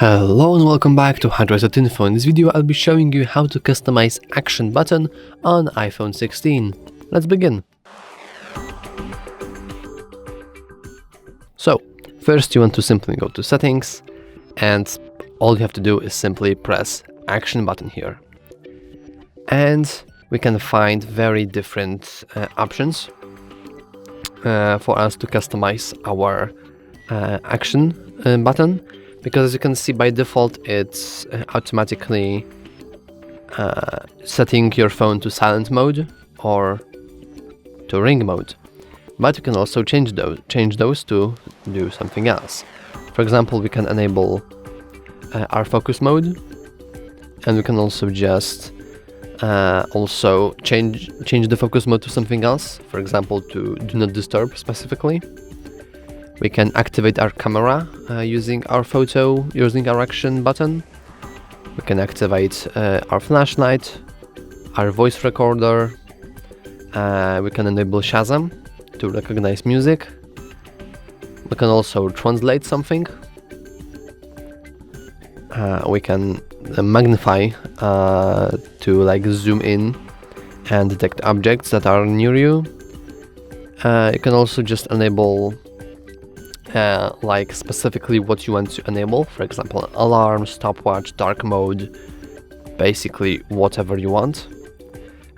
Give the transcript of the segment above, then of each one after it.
Hello and welcome back to HardReset.Info. In this video I'll be showing you how to customize action button on iPhone 16. Let's begin. So, first you want to simply go to settings, and all you have to do is simply press action button here. And we can find very different options for us to customize our action button. Because as you can see, by default it's automatically setting your phone to silent mode or to ring mode. But you can also change those to do something else. For example, we can enable our focus mode, and we can also just change the focus mode to something else. For example, to do not disturb specifically. We can activate our camera using our action button. We can activate our flashlight, our voice recorder. We can enable Shazam to recognize music. We can also translate something. We can magnify to zoom in and detect objects that are near you. You can also just enable specifically what you want to enable, for example, alarm, stopwatch, dark mode, basically whatever you want.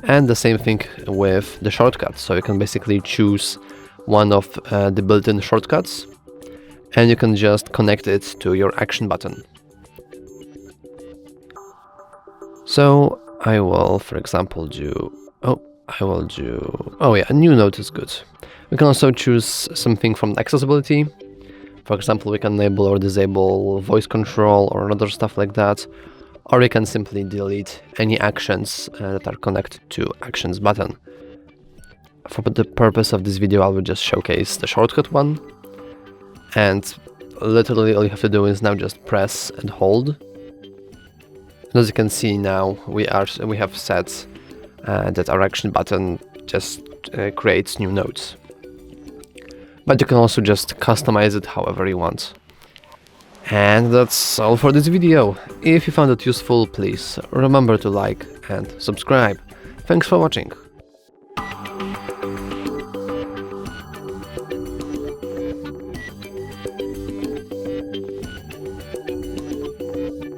And the same thing with the shortcuts, so you can basically choose one of the built-in shortcuts and you can just connect it to your action button. So I will, for example, a new note is good. We can also choose something from accessibility. For example, we can enable or disable voice control or other stuff like that. Or we can simply delete any actions that are connected to actions button. For the purpose of this video, I will just showcase the shortcut one. And literally all you have to do is now just press and hold. And as you can see now, we have set that our action button just creates new notes. But you can also just customize it however you want. And that's all for this video. If you found it useful, please remember to like and subscribe. Thanks for watching.